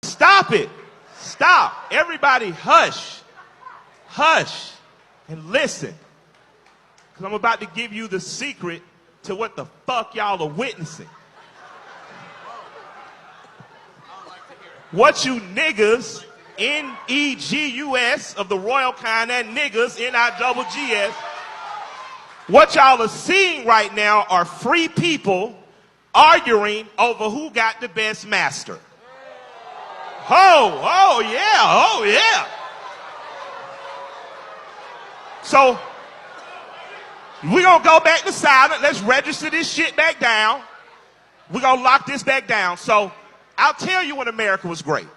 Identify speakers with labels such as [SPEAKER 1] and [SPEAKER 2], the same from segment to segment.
[SPEAKER 1] Stop it. Stop. Everybody hush. Hush. And listen. Because I'm about to give you the secret to what the fuck y'all are witnessing. What you niggas, N-E-G-U-S, of the royal kind, and niggas, N-I-double-G-S, what y'all are seeing right now are free people arguing over who got the best master. Oh yeah. So, we're going to go back to silent. Let's register this shit back down. We're going to lock this back down. So, I'll tell you when America was great.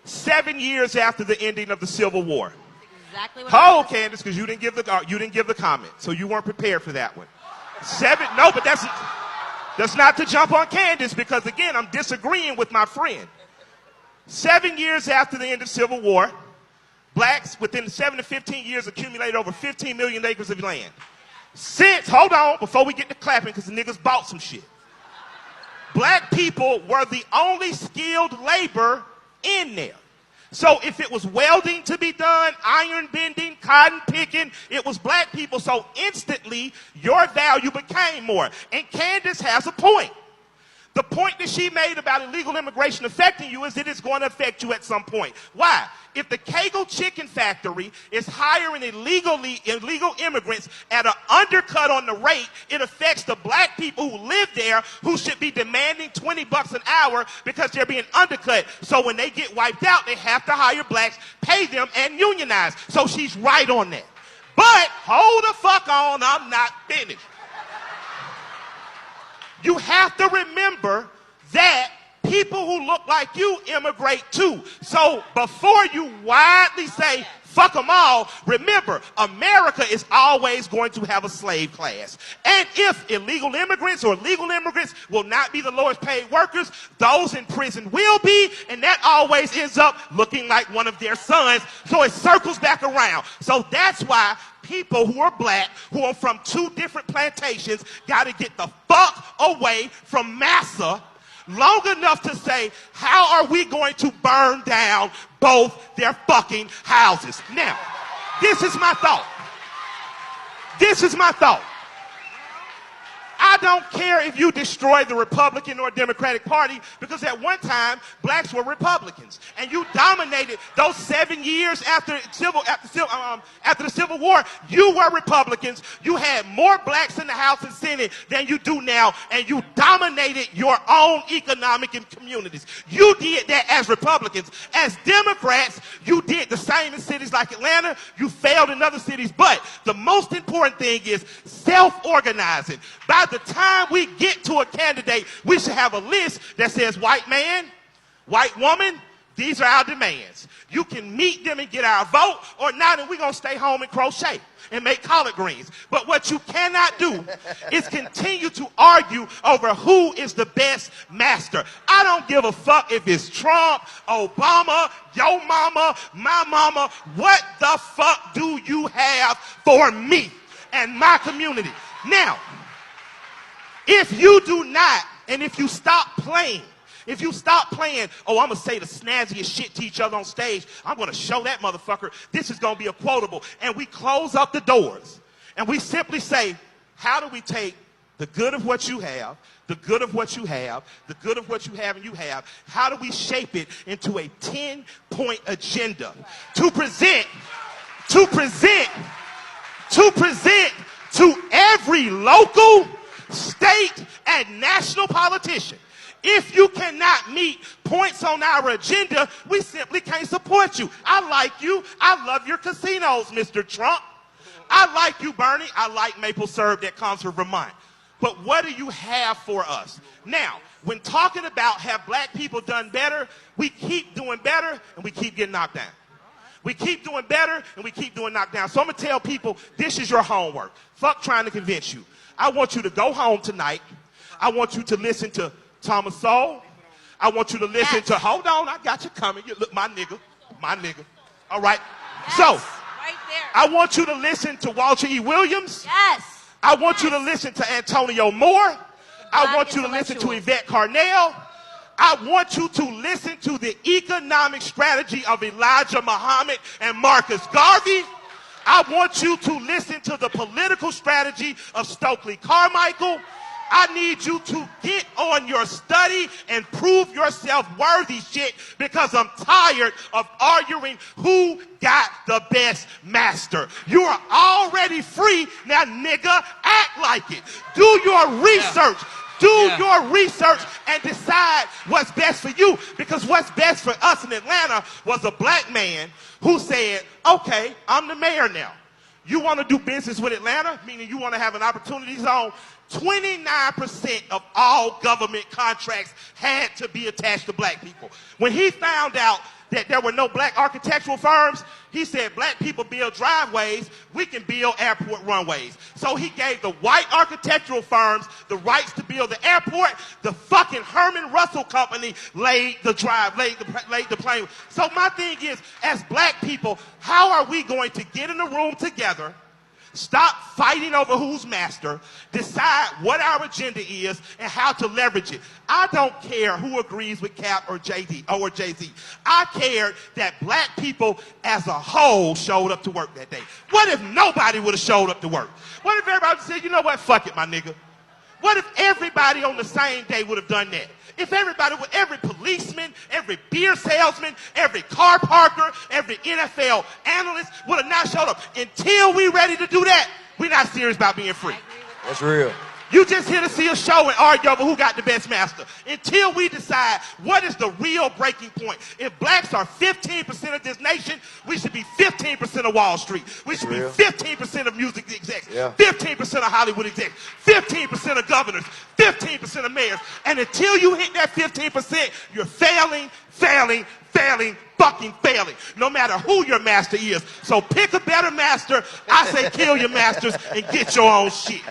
[SPEAKER 1] 7 years after the ending of the Civil War.
[SPEAKER 2] Exactly what
[SPEAKER 1] Candace, because you didn't give the comment, so you weren't prepared for that one. But that's not to jump on Candace, because again, I'm disagreeing with my friend. 7 years after the end of the Civil War, blacks within 7 to 15 years accumulated over 15 million acres of land. Hold on, before we get to clapping, because the niggas bought some shit. Black people were the only skilled labor in there. So if it was welding to be done, iron bending, cotton picking, it was black people. So instantly, your value became more. And Candace has a point. The point that she made about illegal immigration affecting you is that it's going to affect you at some point. Why? If the Kegel Chicken Factory is hiring illegal immigrants at an undercut on the rate, it affects the black people who live there, who should be demanding $20 an hour because they're being undercut. So when they get wiped out, they have to hire blacks, pay them, and unionize. So she's right on that. But hold the fuck on, I'm not finished. You have to remember that people who look like you immigrate too. So before you widely say, fuck them all, remember, America is always going to have a slave class. And if illegal immigrants or legal immigrants will not be the lowest paid workers, those in prison will be, and that always ends up looking like one of their sons. So it circles back around. So that's why people who are black, who are from two different plantations, got to get the fuck away from massa long enough to say, how are we going to burn down both their fucking houses? Now, this is my thought. I don't care if you destroy the Republican or Democratic Party, because at one time, blacks were Republicans. And you dominated those 7 years after the Civil War. You were Republicans. You had more blacks in the House and Senate than you do now. And you dominated your own economic and communities. You did that as Republicans. As Democrats, you did the same in cities like Atlanta. You failed in other cities. But the most important thing is self-organizing. By the time we get to a candidate, we should have a list that says, white man, white woman, these are our demands. You can meet them and get our vote, or not, and we're going to stay home and crochet and make collard greens. But what you cannot do is continue to argue over who is the best master. I don't give a fuck if it's Trump, Obama, your mama, my mama. What the fuck do you have for me and my community? Now, if you do not, and if you stop playing, oh, I'm going to say the snazziest shit to each other on stage, I'm going to show that motherfucker, this is going to be a quotable, and we close up the doors, and we simply say, how do we take the good of what you have, the good of what you have, the good of what you have and you have, how do we shape it into a 10-point agenda to present to every local, state, and national politician? If you cannot meet points on our agenda, we simply can't support you. I like you. I love your casinos, Mr. Trump. I like you, Bernie. I like maple syrup that comes from Vermont. But what do you have for us? Now, when talking about have black people done better, we keep doing better and we keep getting knocked down. We keep doing better and we keep doing knocked down. So I'm going to tell people, this is your homework. Fuck trying to convince you. I want you to go home tonight. I want you to listen to Thomas Sowell. I want you to listen to, hold on, I got you coming. You look, my nigga. All right.
[SPEAKER 2] Yes,
[SPEAKER 1] so,
[SPEAKER 2] right there.
[SPEAKER 1] I want you to listen to Walter E. Williams.
[SPEAKER 2] Yes.
[SPEAKER 1] I want you to listen to Antonio Moore. I want you to listen to Yvette Carnell. I want you to listen to the economic strategy of Elijah Muhammad and Marcus Garvey. I want you to listen to the political strategy of Stokely Carmichael. I need you to get on your study and prove yourself worthy shit, because I'm tired of arguing who got the best master. You are already free. Now, nigga, act like it. Do your research. Do your research and decide what's best for you. Because what's best for us in Atlanta was a black man who said, okay, I'm the mayor now. You want to do business with Atlanta, meaning you want to have an opportunity zone. 29% of all government contracts had to be attached to black people. When he found out that there were no black architectural firms, he said, black people build driveways, we can build airport runways. So he gave the white architectural firms the rights to build the airport. The fucking Herman Russell Company laid the plane. So my thing is, as black people, how are we going to get in a room together, stop fighting over who's master, decide what our agenda is and how to leverage it? I don't care who agrees with Cap or JD or Jay-Z. I cared that black people as a whole showed up to work that day. What if nobody would have showed up to work? What if everybody said, you know what, fuck it, my nigga? What if everybody on the same day would have done that? If everybody, every policeman, every beer salesman, every car parker, every NFL analyst would have not showed up. Until we ready to do that, we're not serious about being free.
[SPEAKER 3] That's real.
[SPEAKER 1] You just here to see a show and argue over who got the best master. Until we decide what is the real breaking point. If blacks are 15% of this nation, we should be 15% of Wall Street. We should be 15% of music execs, 15% of Hollywood execs, 15% of governors, 15% of mayors. And until you hit that 15%, you're failing, fucking failing, no matter who your master is. So pick a better master. I say kill your masters and get your own shit.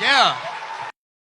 [SPEAKER 4] Yeah.